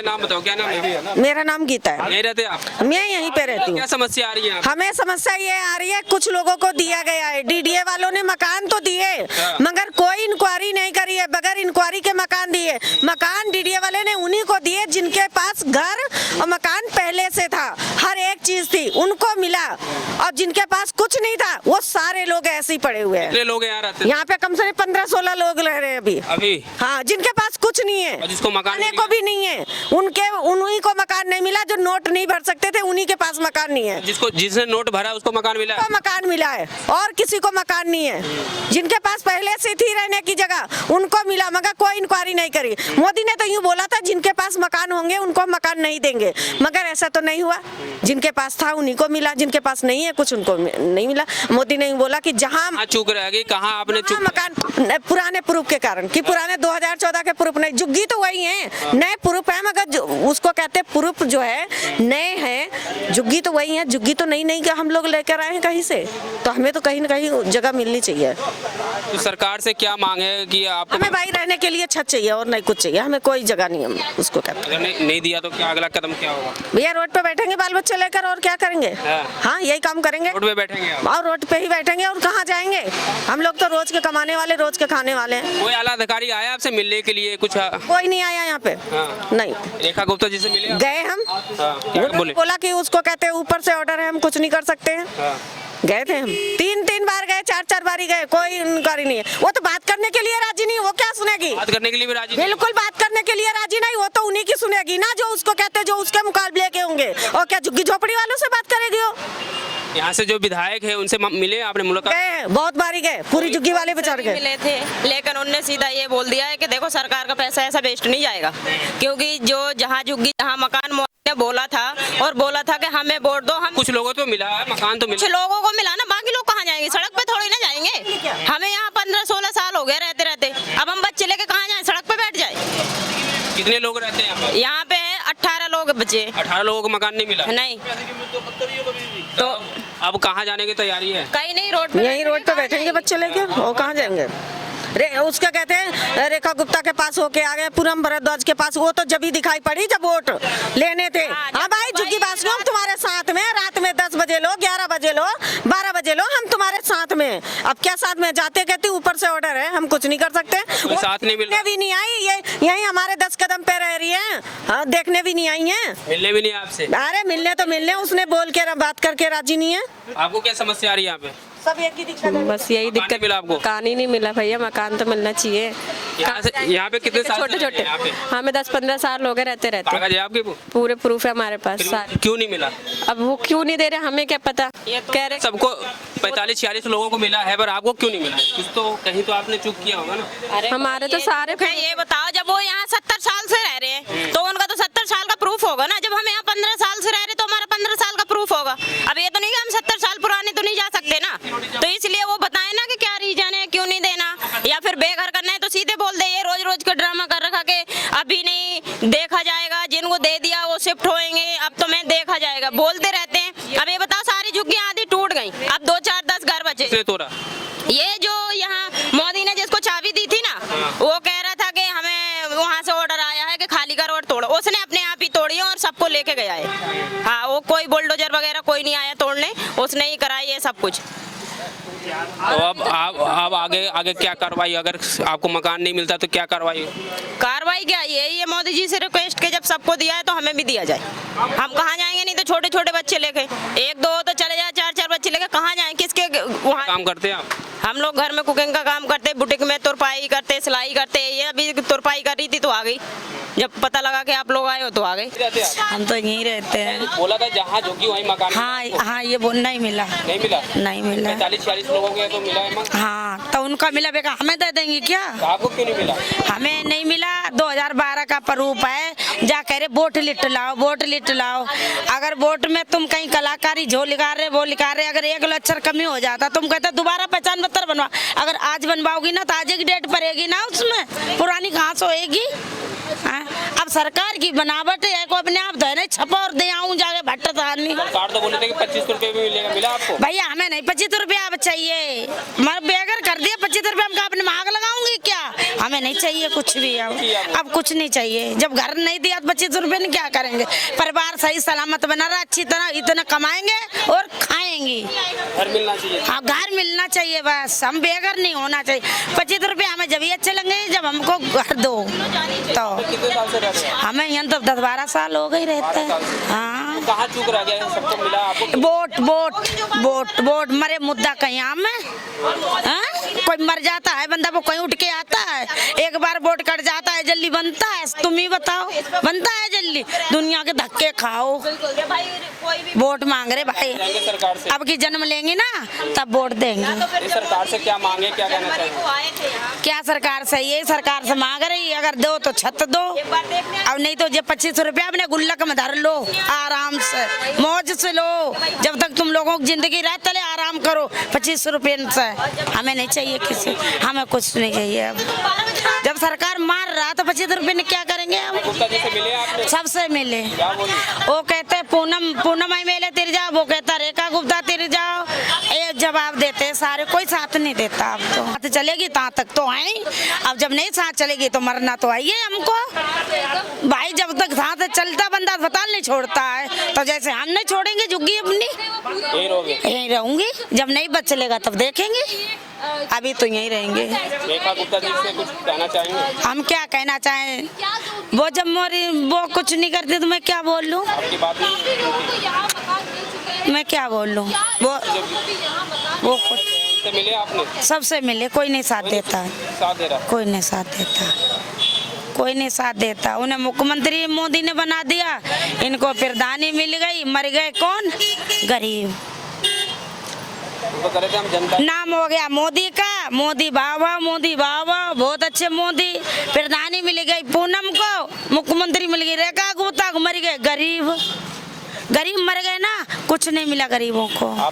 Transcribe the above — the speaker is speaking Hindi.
नाम बताओ, क्या नाम है? मेरा नाम गीता है। नहीं रहते आप? मैं यहीं पे रहती हूँ। क्या समस्या आ रही है? हमें समस्या ये आ रही है, कुछ लोगों को दिया गया है, डीडीए वालों ने मकान तो दिए मगर कोई इंक्वायरी नहीं करी है, बगैर इंक्वायरी के मकान दिए। मकान डीडीए वाले ने उन्हीं को दिए जिनके पास घर और मकान पहले से था, हर एक चीज थी उनको मिला, और जिनके पास कुछ नहीं था वो सारे लोग ऐसे ही पड़े हुए हैं। कितने लोग यहाँ रहते हैं? यहाँ पे कम से कम 15-16 लोग रह रहे हैं अभी। हाँ, जिनके पास कुछ नहीं है, और जिसको मकान खाने को भी नहीं है, उन्हीं को मकान नहीं मिला। जो नोट नहीं भर सकते थे उन्हीं के पास मकान नहीं है। जिसने नोट भरा उसको मकान मिला है? मकान मिला है और किसी को मकान नहीं है। जिनके पास पहले से थी रहने की जगह उनको मिला, मगर कोई इंक्वायरी नहीं करी। मोदी ने तो यूँ बोला था जिनके पास मकान होंगे उनको मकान नहीं देंगे, मगर ऐसा तो नहीं हुआ। जिनके पास था उन्हीं को मिला, जिनके पास नहीं है कुछ उनको नहीं मिला। मोदी ने बोला कि जहाँ चूक रह गई, कहाँ आपने चूक? मकान पुराने प्रूफ के कारण, कि पुराने 2014 के प्रूफ नहीं, जुग्गी तो वही है, नए प्रूफ है, मगर उसको कहते हैं प्रूफ जो है नए हैं, जुग्गी तो वही है। जुग्गी तो नहीं कि हम लोग लेकर आए हैं कहीं से, तो हमें तो कहीं ना कहीं जगह मिलनी चाहिए। तो सरकार से क्या मांग है कि आपको? हमें भाई रहने के लिए छत चाहिए और नहीं कुछ चाहिए, हमें कोई जगह नहीं, हम उसको कहते हैं। अगर नहीं दिया तो क्या अगला कदम क्या होगा? भैया रोड पे बैठेंगे बाल बच्चे लेकर, और क्या करेंगे? हाँ, यही काम करेंगे। रोड पे बैठेंगे आप? और रोड पे ही बैठेंगे, और कहाँ जाएंगे? हम लोग तो रोज के कमाने वाले, रोज के खाने वाले हैं। कोई आला अधिकारी आया आपसे मिलने के लिए? कुछ कोई नहीं आया यहाँ पे। नहीं। रेखा गुप्ता जी से मिले? गए हम, बोले बोला कि उसको कहते हैं ऊपर से ऑर्डर है, हम कुछ नहीं कर सकते हैं। गए थे हम, 3 बार गए, 4 बार गए, कोई इनकारी नहीं है। वो तो बात करने के लिए राजी नहीं, वो क्या सुनेगी? बात करने के लिए भी राजी? बिल्कुल बात करने के लिए राजी नहीं, वो तो उन्हीं की सुनेगी ना जो उसको कहते हैं, जो उसके मुकाबले के होंगे। और क्या झुग्गी झोपड़ी वालों से बात करेगी वो? यहाँ से जो विधायक है उनसे मिले आपने? मुलाकात? गए, बहुत बारी गए, पूरी झुग्गी वाले बेचारे गए। मिले थे, लेकिन उनने सीधा ये बोल दिया है कि देखो सरकार का पैसा ऐसा वेस्ट नहीं जाएगा, क्योंकि जो जहाँ झुग्गी जहाँ मकान ने बोला था, और बोला था कि हमें वोट दो। हम कुछ लोगों को मिला है, मकान तो मिला, कुछ लोगों को मिला ना, बाकी लोग कहाँ जाएंगे? सड़क पे थोड़ी ना जाएंगे। हमें यहाँ 15-16 साल हो गए रहते रहते, अब हम बच्चे लेके कहाँ जाए? सड़क पे बैठ जाए? कितने लोग रहते हैं यहाँ पे 18 लोग बचे। 18 लोगों को मकान नहीं मिला? नहीं। तो अब कहाँ जाने की तैयारी है? कहीं नहीं, रोड पे यही रोड पे बैठेंगे बच्चे लेके, और कहाँ जाएंगे? उसका कहते हैं रेखा गुप्ता के पास होके आ गए, पूनम भारद्वाज के पास, वो तो जब ही दिखाई पड़ी जब वोट लेने थे। हाँ भाई, झुग्गी बासियों हम तुम्हारे साथ में, रात में 10 बजे लो, 11 बजे लो, 12 बजे लो, हम तुम्हारे साथ में। अब क्या साथ में? जाते कहती ऊपर से ऑर्डर है, हम कुछ नहीं कर सकते। कोई साथ नहीं मिल रहा? भी नहीं आई, ये यही हमारे 10 कदम पे रह रही है। हाँ, देखने भी नहीं आई है, मिलने भी नहीं आपसे? अरे मिलने तो मिलने, उसने बोल के बात करके राजी नहीं है। आपको क्या समस्या आ रही है यहाँ पे? सब एक ही दिक्कत है, बस यही दिक्कत। मिला आपको? मकान ही नहीं मिला भैया, मकान तो मिलना चाहिए। यहाँ पे कितने साल छोटे से छोटे यहाँ पे? हमें 10-15 साल हो गए रहते कागज है आपके? पूरे प्रूफ है हमारे पास सारे। क्यों नहीं मिला? अब वो क्यों नहीं दे रहे हमें क्या पता, कह रहे सबको 45-46 लोगों को मिला है, पर आपको क्यों नहीं मिला? कुछ तो कहीं तो आपने चूक किया होगा ना? हमारे तो सारे। ये बताओ, जब वो यहाँ 70 साल से रह रहे हैं तो उनका तो 70 साल का प्रूफ होगा ना। जब हम यहाँ 15 साल से रह रहे तो हमारा 15 साल का प्रूफ होगा। अब ये तो नहीं कि हम 70 साल पुराने तो नहीं जा सकते ना, तो इसलिए वो बताए ना कि क्या रीजन है, क्यों नहीं देना, या फिर बेघर करना है तो सीधे बोल दे। ये रोज रोज का ड्रामा कर रखा के अभी नहीं देखा जाएगा, जिनको दे दिया वो शिफ्ट होएंगे, अब तो मैं देखा जाएगा, बोलते रहते हैं। अब ये बताओ, सारी झुग्गियां आधी टूट गई, अब 2-4-10 घर बचे। तोड़ा ये जो यहाँ मोदी ने जिसको चाबी दी थी ना, वो कह रहा था कि हमें वहाँ से ऑर्डर आया है कि खाली का रोड तोड़ो, उसने अपने आप ही तोड़ी और सबको लेके गया है। हाँ, वो कोई बुलडोजर वगैरह कोई नहीं आया तोड़ने, उसने ही कराई है सब कुछ। तो अब आगे क्या कार्रवाई? अगर आपको मकान नहीं मिलता तो क्या कार्रवाई? कार्रवाई क्या, यही है मोदी जी से रिक्वेस्ट के जब सबको दिया है तो हमें भी दिया जाए। हम कहाँ जाएंगे? नहीं तो छोटे छोटे बच्चे लेके, 1-2 तो चले जाए, 4-4 बच्चे लेके कहाँ जाए? किसके वहाँ काम करते हैं आप? हम लोग घर में कुकिंग का काम करते, बुटीक में तुरपाई करते, सिलाई करते। ये अभी तुरपाई कर रही थी तो आ गई, जब पता लगा कि आप लोग आए हो तो आ गए। हम तो यहीं रहते हैं। बोला था जहाँ झुग्गी वहीं मकान। हाँ, ये बोल नहीं मिला। नहीं मिला? नहीं मिला। 45-46 लोगों के तो मिला है। हाँ, तो उनका मिला बेगा, हमें दे देंगे क्या? तो आपको क्यों नहीं मिला? हमें नहीं मिला। 2012 का प्रूफ है, जा कह रहे वोट लिट लाओ, वोट लिट लाओ। अगर वोट में तुम कहीं कलाकारी जो लिखा रहे वो लिखा रहे, अगर 1 लक्षर कमी हो जाता तुम कहते दोबारा पहचान पत्र बनवा। अगर आज बनवाओगी ना तो आज की डेट पड़ेगी ना, उसमें पुरानी कहाँ से होएगी? अब सरकार की बनावट है को अपने आप धोने छपा और दे आऊं जाके भट्ट आदमी। सरकार तो बोले थे कि 25 रुपए में मिलेगा, मिला आपको? भैया हमें नहीं 25 रुपया अब चाहिए, मर बेगर कर दिया 25 रुपया, हम अपने मांग लगाऊंगी क्या? हमें हमें नहीं चाहिए कुछ भी। अब कुछ नहीं चाहिए। जब घर नहीं दिया तो 25 रुपए में क्या करेंगे? परिवार सही सलामत बना रहा, अच्छी तरह इतना कमाएंगे और खाएंगे। घर मिलना चाहिए। हाँ, घर मिलना चाहिए बस। हम बेघर नहीं होना चाहिए। 25 रुपए हमें जब ही अच्छे लगेंगे जब हमको घर दो। तो कितने साल से रह रहे हैं? हमें यहाँ तो 10-12 साल हो गए रहते हैं। हाँ, कहाँ चूक रह गया है? सबको मिला आपको? वोट वोट वोट वोट मरे मुद्दा कहीं हम है? हाँ? कोई मर जाता है बंदा, वो कहीं उठ के आता है? एक बार वोट कट जाता है, जल्दी बनता है? तुम ही बताओ, बनता है जल्दी? दुनिया के धक्के खाओ, वोट मांग रहे भाई। सरकार से अब की जन्म लेंगे ना तब वोट देंगे। इस सरकार से क्या मांगे, क्या कहना चाहिए? क्या सरकार से? यही सरकार से मांग रही, अगर दो तो छत दो, अब नहीं तो जो 25 रुपया अपने गुल्लक में धर लो, आराम से मौज से लो। जब तक तुम लोगों की जिंदगी रह तले आराम करो 25 रुपये से। हमें नहीं चाहिए किसी, हमें कुछ नहीं चाहिए। अब जब सरकार मार रहा तो 25 रुपये में क्या करेंगे हम? गुप्ता जी से मिले आपने? सबसे मिले। क्या बोली? वो कहते पूनम मेले तिर जाओ, वो कहता रेखा गुप्ता तिर जाओ। एक जवाब देते सारे, कोई साथ नहीं देता। अब तो साथ चलेगी तहाँ तक तो है, अब जब नहीं साथ चलेगी तो मरना तो आइए हमको भाई। जब तक साथ चलता बंदा अस्पताल नहीं छोड़ता है, तो जैसे हम नहीं छोड़ेंगे झुग्गी अपनी, यहीं रहूंगी। जब नहीं बच चलेगा तब देखेंगे, अभी तो यहीं रहेंगे। रेखा गुप्ता जी से कुछ कहना चाहेंगे? हम क्या कहना चाहें? वो जब वो कुछ नहीं करती तो मैं क्या बोल लूँ? आपकी बात मैं क्या बोल लूँ? वो कुछ से मिले आपने? सबसे मिले, कोई नहीं साथ देता है। साथ दे रहा? कोई नहीं साथ देता, कोई नहीं साथ देता। उन्हें मुख्यमंत्री मोदी ने बना दिया, इनको प्रधानी मिल गई, मर गए कौन? गरीब। तो करे थे हम जनता। नाम हो गया मोदी का, मोदी बाबा, मोदी बाबा, बहुत अच्छे मोदी। प्रधानी मिल गई पूनम को, मुख्यमंत्री मिल गई रेखा गुप्ता को, मर गए गरीब। गरीब मर गए ना, कुछ नहीं मिला गरीबों को।